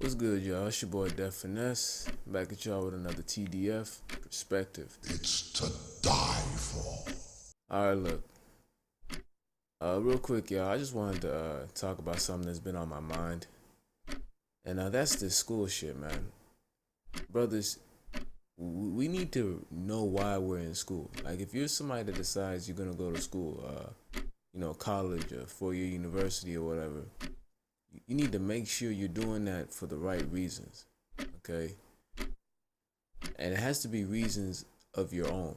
What's good, y'all? It's your boy Def Finesse, back at y'all with another TDF perspective. It's to die for. Alright, look. Real quick, y'all, I just wanted to talk about something that's been on my mind. And that's this school shit, man. Brothers, we need to know why we're in school. Like, if you're somebody that decides you're gonna go to school, college or 4-year university or whatever, you need to make sure you're doing that for the right reasons, okay? And it has to be reasons of your own.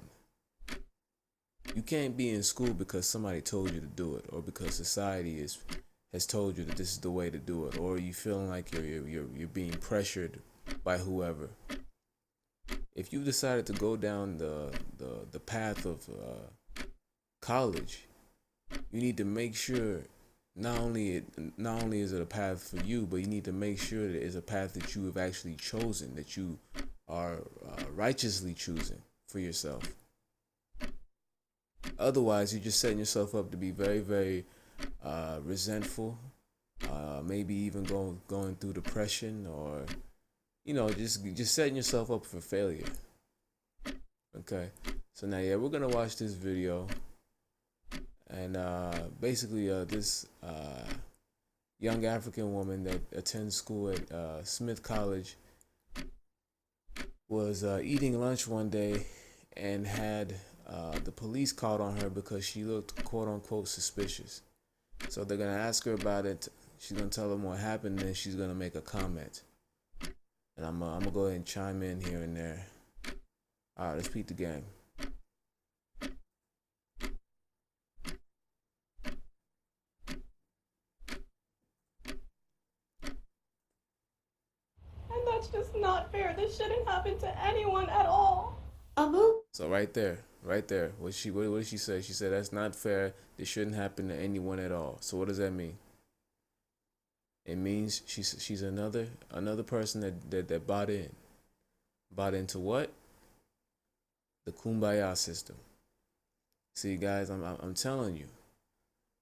You can't be in school because somebody told you to do it, or because society has told you that this is the way to do it, or you feeling like you're being pressured by whoever. If you decided to go down the path of college, you need to make sure not only is it a path for you, but you need to make sure that it's a path that you have actually chosen, that you are righteously choosing for yourself. Otherwise, you're just setting yourself up to be very, very resentful, maybe even going through depression, or just setting yourself up for failure. Okay, so now we're gonna watch this video, and basically this young African woman that attends school at Smith College was eating lunch one day and had the police called on her because she looked quote unquote suspicious. So they're gonna ask her about it. She's gonna tell them what happened, and then she's gonna make a comment. And I'm gonna go ahead and chime in here and there. All right, let's peep the game. And that's just not fair. This shouldn't happen to anyone at all. So right there. What did she say? She said that's not fair. This shouldn't happen to anyone at all. So what does that mean? It means she's another person that bought into what? The kumbaya system. See, guys, I'm telling you.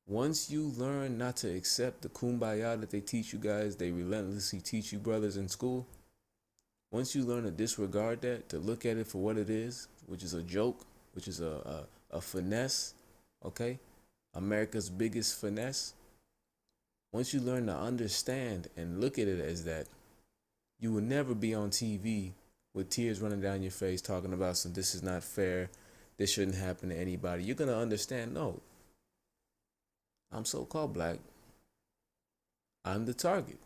Once you learn not to accept the kumbaya that they teach you guys, they relentlessly teach you brothers in school. Once you learn to disregard that, to look at it for what it is, which is a joke, which is a finesse, okay? America's biggest finesse. Once you learn to understand and look at it as that, you will never be on TV with tears running down your face talking about this is not fair, this shouldn't happen to anybody. You're going to understand, no, I'm so-called black. I'm the target.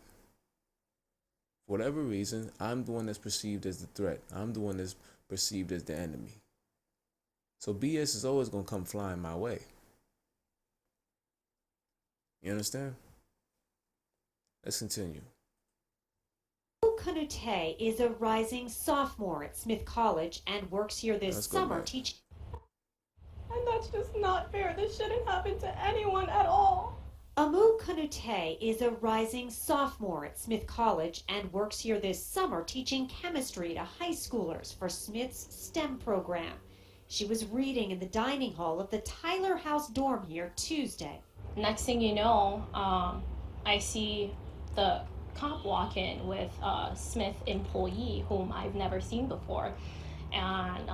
For whatever reason, I'm the one that's perceived as the threat. I'm the one that's perceived as the enemy. So BS is always going to come flying my way. You understand? Let's continue. Kanute is a rising sophomore at Smith College and works here this summer teaching. And that's just not fair. This shouldn't happen to anyone at all. Amu Kanute is a rising sophomore at Smith College and works here this summer teaching chemistry to high schoolers for Smith's STEM program. She was reading in the dining hall of the Tyler House dorm here Tuesday. Next thing you know, I see the cop walk in with a Smith employee whom I've never seen before. And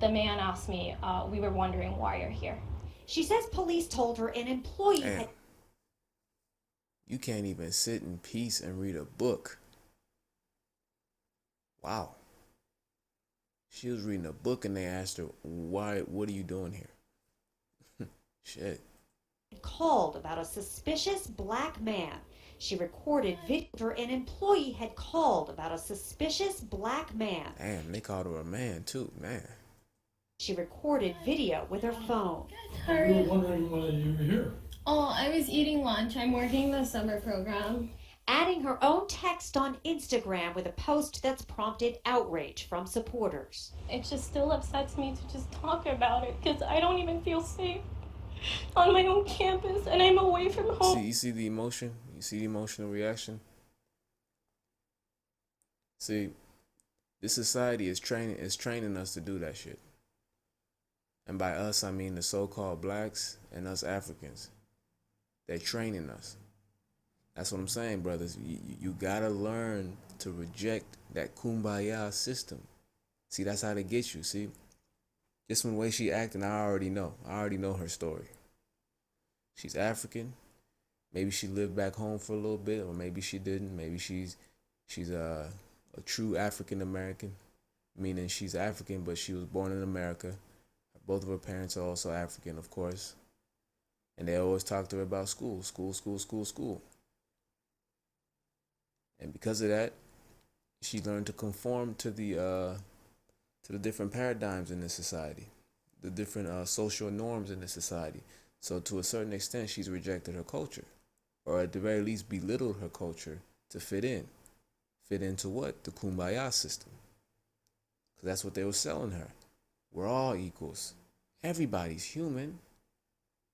the man asked me, we were wondering why you're here. She says police told her an employee Damn. had... You can't even sit in peace and read a book. Wow. She was reading a book and they asked her, why, what are you doing here? Shit. Called about a suspicious black man. She recorded video an employee had called about a suspicious black man. Damn, they called her a man too, man. She recorded video with her phone. We were wondering why you were here. Oh, I was eating lunch. I'm working the summer program. Adding her own text on Instagram with a post that's prompted outrage from supporters. It just still upsets me to just talk about it because I don't even feel safe on my own campus and I'm away from home. You see the emotion? You see the emotional reaction? See, this society is training us to do that shit. And by us, I mean the so-called blacks and us Africans. They're training us. That's what I'm saying, brothers. You gotta learn to reject that kumbaya system. See, that's how they get you. See, just from the way she acting, I already know. I already know her story. She's African. Maybe she lived back home for a little bit, or maybe she didn't. Maybe she's a true African American, meaning she's African, but she was born in America. Both of her parents are also African, of course. And they always talk to her about school, school, school, school, school. And because of that, she learned to conform to the different paradigms in this society, the different social norms in this society. So to a certain extent, she's rejected her culture, or at the very least belittled her culture to fit in. Fit into what? The kumbaya system. Because that's what they were selling her. We're all equals. Everybody's human.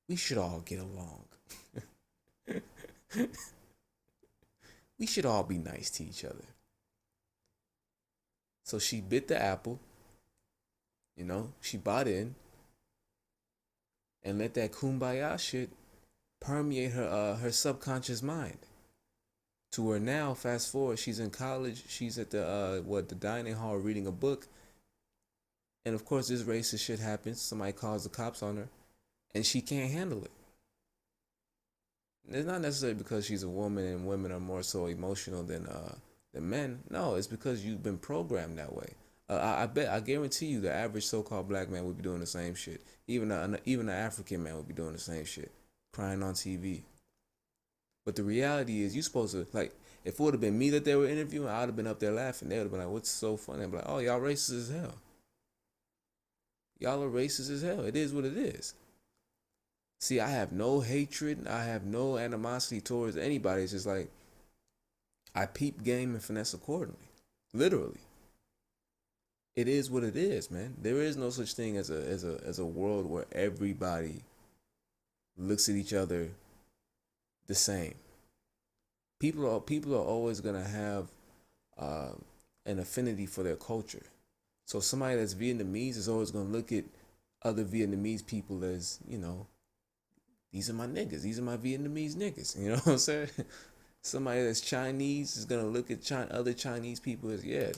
We should all get along. We should all be nice to each other. So she bit the apple, she bought in and let that kumbaya shit permeate her subconscious mind. To where now, fast forward, she's in college, she's at the dining hall reading a book, and of course this racist shit happens. Somebody calls the cops on her, and she can't handle it. It's not necessarily because she's a woman and women are more so emotional than men. No, it's because you've been programmed that way. I guarantee you, the average so-called black man would be doing the same shit. Even an African man would be doing the same shit, crying on TV. But the reality is, you supposed to, like, if it would have been me that they were interviewing, I would have been up there laughing. They would have been like, "What's so funny?" I'd be like, "Oh, y'all racist as hell. Y'all are racist as hell. It is what it is." See, I have no hatred. I have no animosity towards anybody. It's just like, I peep game and finesse accordingly. Literally. It is what it is, man. There is no such thing as a world where everybody looks at each other the same. People are always gonna have an affinity for their culture. So somebody that's Vietnamese is always gonna look at other Vietnamese people as, these are my niggas. These are my Vietnamese niggas. You know what I'm saying? Somebody that's Chinese is gonna look at other Chinese people as, yeah,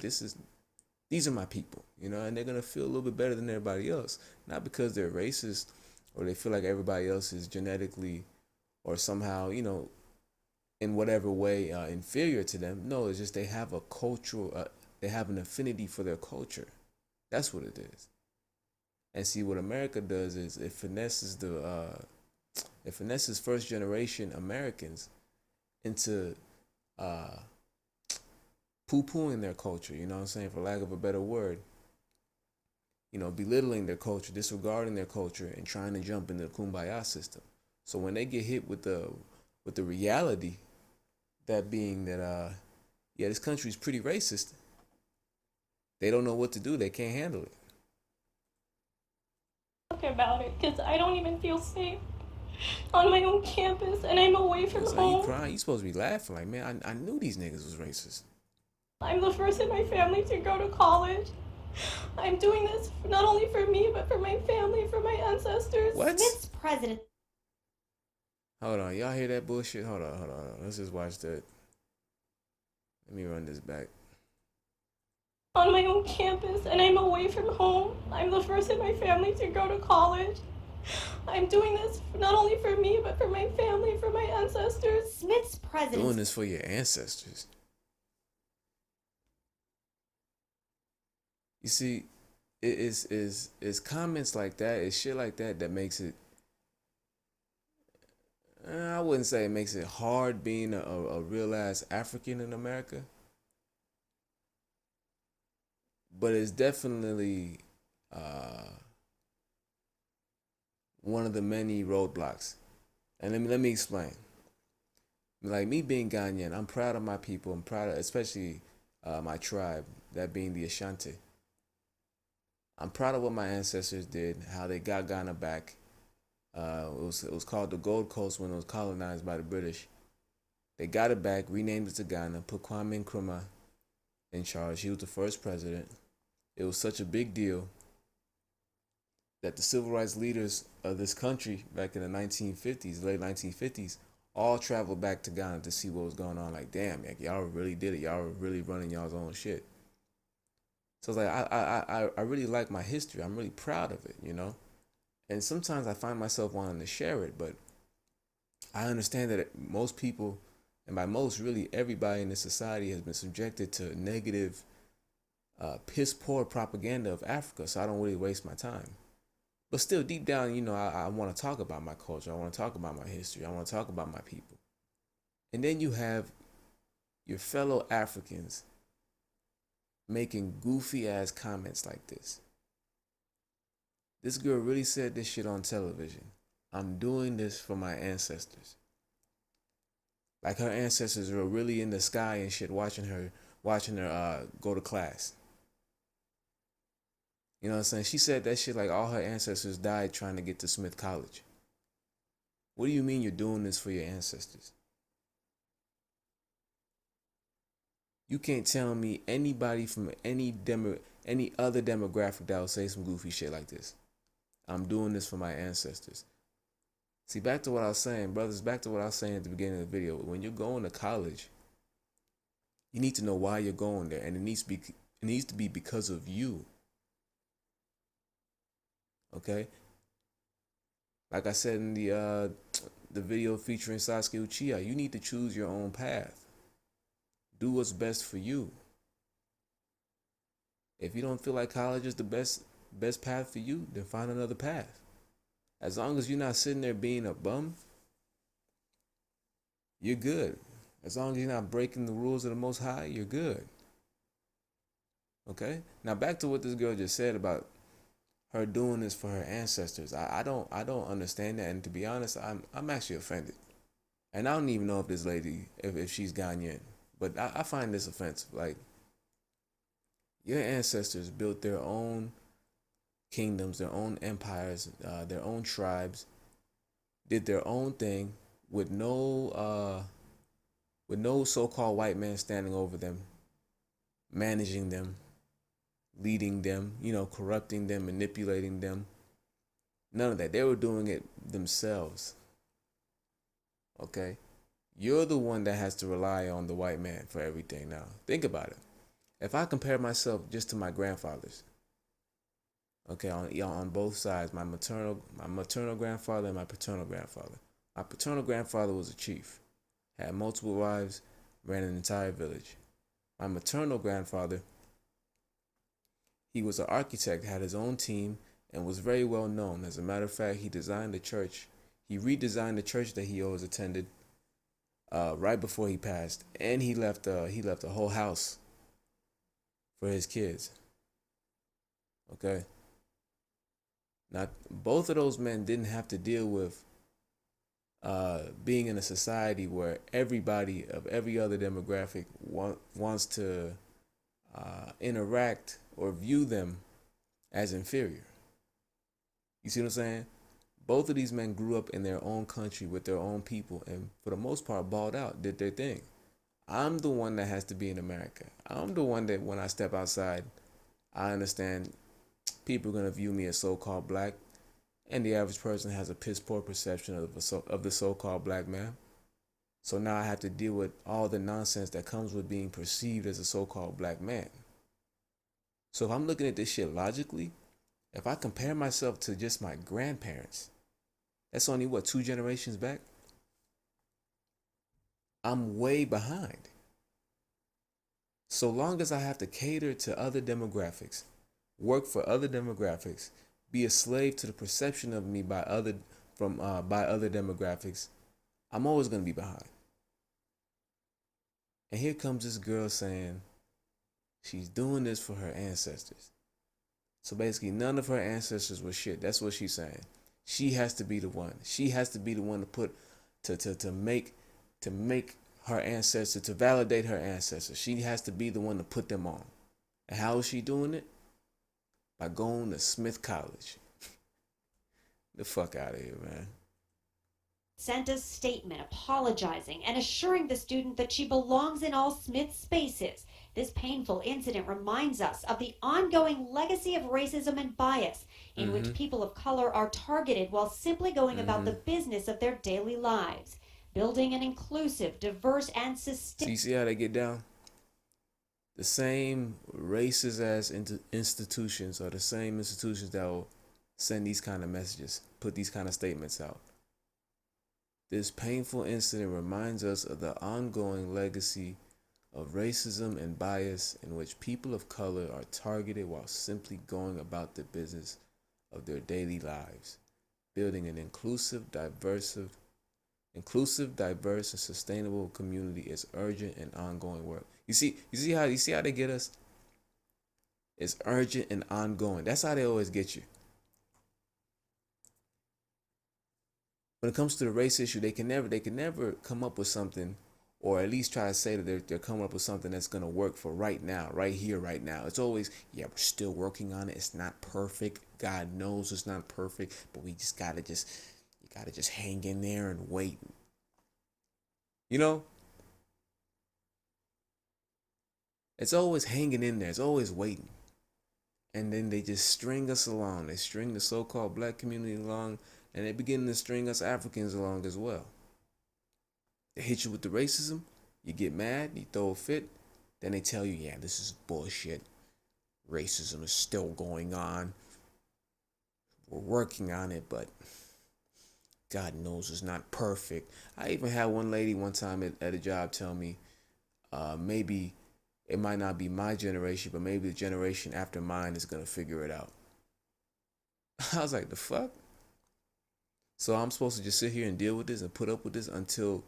these are my people, and they're gonna feel a little bit better than everybody else. Not because they're racist or they feel like everybody else is genetically or somehow, in whatever way inferior to them. No, it's just they have a cultural, they have an affinity for their culture. That's what it is. And see, what America does is it finesses first generation Americans into poo-pooing their culture, you know what I'm saying, for lack of a better word. Belittling their culture, disregarding their culture, and trying to jump into the kumbaya system. So when they get hit with the reality, that being that this country is pretty racist, they don't know what to do. They can't handle it. Talk about it, because I don't even feel safe on my own campus, and I'm away from So home. you crying? You supposed to be laughing like, man, I knew these niggas was racist. I'm the first in my family to go to college. I'm doing this not only for me, but for my family, for my ancestors. What? Smith's president. Hold on, y'all hear that bullshit? Hold on. Let's just watch that. Let me run this back. On my own campus, and I'm away from home. I'm the first in my family to go to college. I'm doing this not only for me, but for my family, for my ancestors. Smith's president. Doing this for your ancestors. You see, it is comments like that, it's shit like that that makes it. I wouldn't say it makes it hard being a real ass African in America, but it's definitely one of the many roadblocks. And let me explain. Like me being Ghanaian, I'm proud of my people. I'm proud of, especially my tribe, that being the Ashanti. I'm proud of what my ancestors did, how they got Ghana back. It was called the Gold Coast when it was colonized by the British. They got it back, renamed it to Ghana, put Kwame Nkrumah in charge. He was the first president. It was such a big deal that the civil rights leaders of this country back in the 1950s, late 1950s, all traveled back to Ghana to see what was going on. Like, damn, like, y'all really did it. Y'all were really running y'all's own shit. So it's like I really like my history. I'm really proud of it, you know. And sometimes I find myself wanting to share it, but I understand that most people, and by most, really everybody in this society, has been subjected to negative, piss poor propaganda of Africa. So I don't really waste my time. But still, deep down, you know, I want to talk about my culture. I want to talk about my history. I want to talk about my people. And then you have your fellow Africans making goofy ass comments like this. This girl really said this shit on television. I'm doing this for my ancestors. Like her ancestors were really in the sky and shit, watching her go to class. You know what I'm saying? She said that shit like all her ancestors died trying to get to Smith College. What do you mean you're doing this for your ancestors? You can't tell me anybody from any other demographic that will say some goofy shit like this. I'm doing this for my ancestors. See, back to what I was saying, brothers, back to what I was saying at the beginning of the video. When you're going to college, you need to know why you're going there, and it needs to be because of you. Okay? Like I said in the video featuring Sasuke Uchiha, you need to choose your own path. Do what's best for you. If you don't feel like college is the best path for you, then find another path. As long as you're not sitting there being a bum, you're good. As long as you're not breaking the rules of the Most High, you're good. Okay? Now back to what this girl just said about her doing this for her ancestors. I don't understand that, and to be honest, I'm actually offended. And I don't even know if this lady, if she's Ghanaian, but I find this offensive. Like, your ancestors built their own kingdoms, their own empires, their own tribes, did their own thing with no so-called white man standing over them, managing them, leading them, you know, corrupting them, manipulating them. None of that. They were doing it themselves. Okay? You're the one that has to rely on the white man for everything now. Think about it. If I compare myself just to my grandfathers, okay, on both sides, my maternal grandfather and my paternal grandfather. My paternal grandfather was a chief, had multiple wives, ran an entire village. My maternal grandfather, he was an architect, had his own team, and was very well known. As a matter of fact, he designed the church. He redesigned the church that he always attended right before he passed, and he left a whole house for his kids. Okay. Now, both of those men didn't have to deal with being in a society where everybody of every other demographic wants to interact or view them as inferior. You see what I'm saying? Both of these men grew up in their own country with their own people, and for the most part balled out, did their thing. I'm the one that has to be in America. I'm the one that when I step outside, I understand people are going to view me as so-called black, and the average person has a piss poor perception of the so-called black man. So now I have to deal with all the nonsense that comes with being perceived as a so-called black man. So if I'm looking at this shit logically, if I compare myself to just my grandparents, that's only, 2 generations back? I'm way behind. So long as I have to cater to other demographics, work for other demographics, be a slave to the perception of me by other demographics, I'm always going to be behind. And here comes this girl saying she's doing this for her ancestors. So basically, none of her ancestors were shit. That's what she's saying. She has to be the one. She has to be the one to put to make her ancestors, to validate her ancestors. She has to be the one to put them on. And how is she doing it? By going to Smith College. The fuck out of here, man. Sent a statement apologizing and assuring the student that she belongs in all Smith spaces. This painful incident reminds us of the ongoing legacy of racism and bias in which people of color are targeted while simply going about the business of their daily lives. building an inclusive, diverse, and sustainable. See how they get down? The same racist ass institutions are the same institutions that will send these kind of messages, put these kind of statements out. This painful incident reminds us of the ongoing legacy of racism and bias in which people of color are targeted while simply going about the business of their daily lives. Building an inclusive, diverse, and sustainable community is urgent and ongoing work. You see how they get us? It's urgent and ongoing. That's how they always get you. When it comes to the race issue, they can never come up with something, or at least try to say that they're coming up with something that's gonna work for right now, right here, right now. It's always, yeah, we're still working on it. It's not perfect. God knows it's not perfect, but we just gotta hang in there and wait. You know? It's always hanging in there. It's always waiting. And then they just string us along. They string the so-called black community along, and they begin to string us Africans along as well. They hit you with the racism, you get mad, you throw a fit, then they tell you, yeah, this is bullshit. Racism is still going on. We're working on it, but God knows it's not perfect. I even had one lady one time at a job tell me, maybe it might not be my generation, but maybe the generation after mine is going to figure it out. I was like, the fuck? So I'm supposed to just sit here and deal with this and put up with this until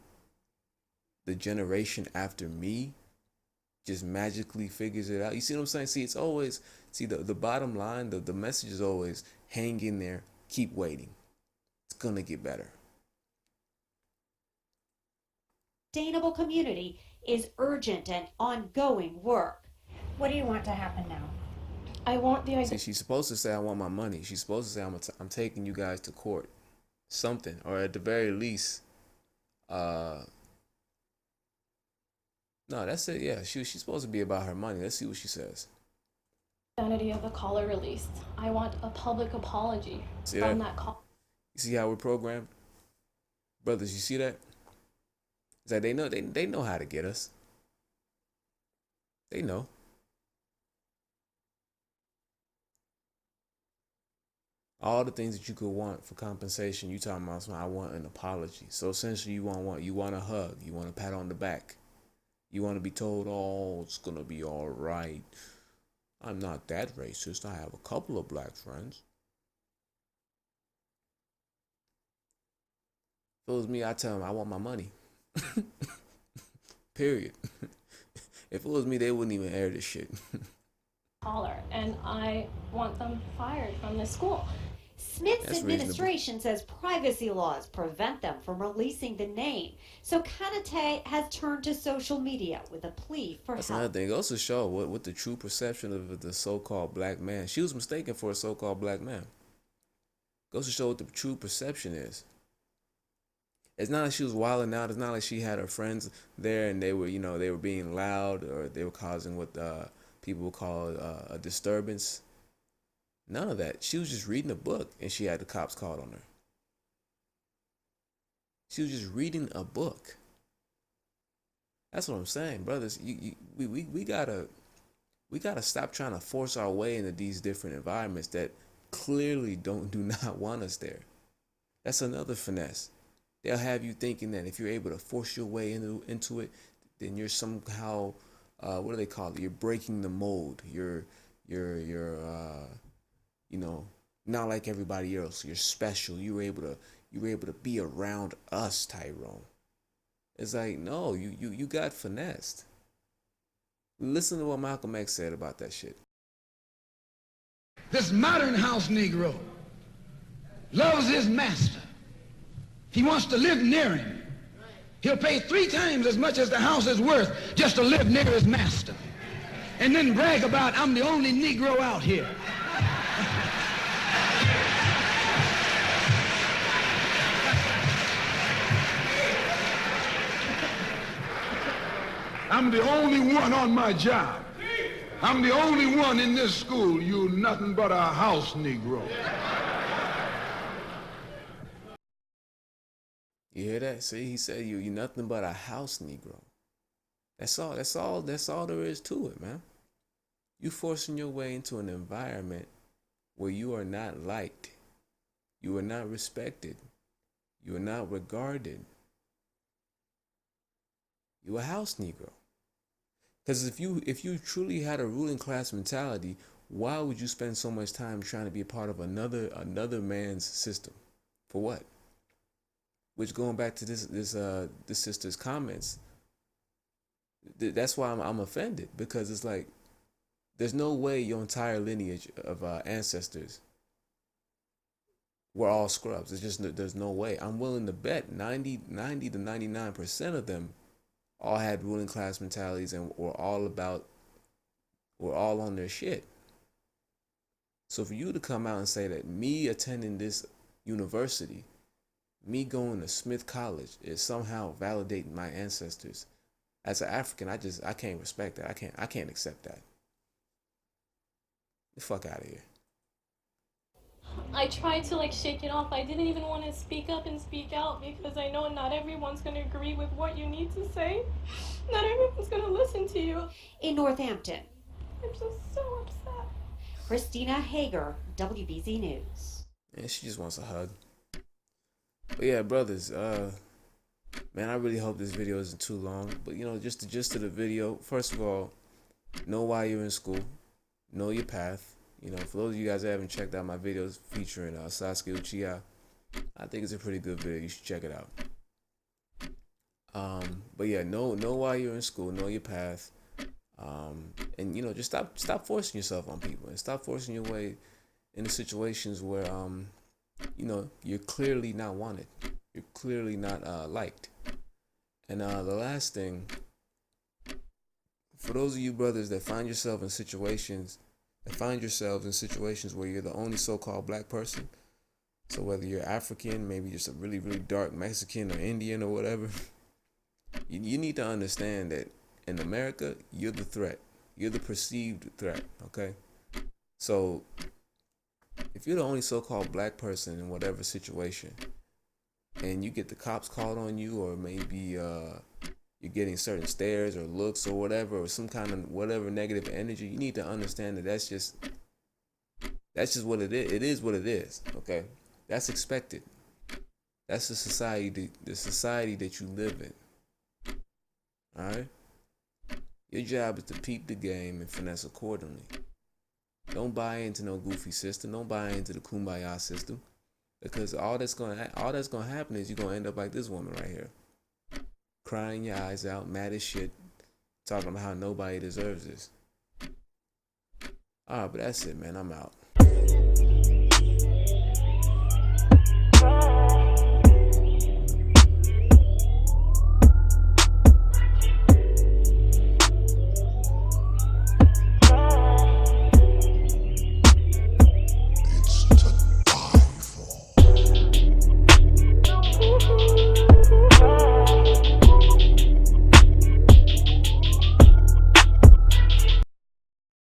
the generation after me just magically figures it out? You see what I'm saying? See, it's always, the bottom line, the message is always, hang in there, keep waiting. It's going to get better. Sustainable community is urgent and ongoing work. What do you want to happen now? I want the See, she's supposed to say, I want my money. She's supposed to say, I'm taking you guys to court. Something, or at the very least, no, that's it. Yeah, she's supposed to be about her money. Let's see what she says. identity of the caller released. I want a public apology See from that? that call. You see how we're programmed, brothers? You see that? It's like they know how to get us. They know. All the things that you could want for compensation, you talking about, I want an apology. So essentially you want a hug, you want a pat on the back. You want to be told, oh, it's going to be all right. I'm not that racist. I have a couple of black friends. If it was me, I'd tell them I want my money. Period. If it was me, they wouldn't even air this shit. Caller, and I want them fired from the school. Smith's That's administration says privacy laws prevent them from releasing the name. So Kanate has turned to social media with a plea for That's help. another thing. It goes to show what the true perception of the so-called black man. She was mistaken for a so-called black man. Goes to show what the true perception is. It's not like she was wilding out. It's not like she had her friends there and they were being loud, or they were causing what people would call a disturbance. None of that. She was just reading a book and she had the cops called on her. She was just reading a book. That's what I'm saying, brothers. We gotta stop trying to force our way into these different environments that clearly do not want us there. That's another finesse. They'll have you thinking that if you're able to force your way into it, then you're somehow what do they call it? You're breaking the mold. You're not like everybody else. You're special. You were able to be around us, Tyrone. It's like, no, you got finessed. Listen to what Malcolm X said about that shit. This modern house Negro loves his master. He wants to live near him. He'll pay 3 times as much as the house is worth just to live near his master. And then brag about, I'm the only Negro out here. I'm the only one on my job. I'm the only one in this school. You're nothing but a house Negro. You hear that? See, he said you're nothing but a house Negro. That's all. That's all there is to it, man. You forcing your way into an environment where you are not liked, you are not respected, you are not regarded. You a house Negro. Because if you truly had a ruling class mentality, why would you spend so much time trying to be a part of another man's system? For what? Which, going back to this sister's comments, that's why I'm offended, because it's like there's no way your entire lineage of ancestors were all scrubs. It's just there's no way. I'm willing to bet 90 to 99% of them all had ruling class mentalities and were all on their shit. So for you to come out and say that me attending this university, me going to Smith College, is somehow validating my ancestors, as an African, I can't respect that. I can't accept that. The fuck out of here. I tried to like shake it off. I didn't even want to speak up and speak out because I know not everyone's going to agree with what you need to say. Not everyone's going to listen to you. In Northampton, I'm just so upset. Christina Hager, WBZ News. Man, she just wants a hug. But yeah, brothers, man, I really hope this video isn't too long. But just the gist of the video. First of all, know why you're in school. Know your path. For those of you guys that haven't checked out my videos featuring Sasuke Uchiha, I think it's a pretty good video. You should check it out. But yeah, know why you're in school. Know your path. And just stop forcing yourself on people, and stop forcing your way into situations where you're clearly not wanted. You're clearly not liked. And the last thing, for those of you brothers that find yourselves in situations where you're the only so-called black person, so whether you're African, maybe just a really, really dark Mexican or Indian or whatever, you need to understand that in America, you're the threat. You're the perceived threat, okay? So if you're the only so-called black person in whatever situation, and you get the cops called on you, or maybe you're getting certain stares or looks or whatever, or some kind of whatever negative energy, you need to understand that that's just what it is. It is what it is, okay? That's expected. That's the society that you live in. All right? Your job is to peep the game and finesse accordingly. Don't buy into no goofy system. Don't buy into the kumbaya system, because all that's gonna happen is you're gonna end up like this woman right here, crying your eyes out, mad as shit, talking about how nobody deserves this. All right, but that's it, man. I'm out.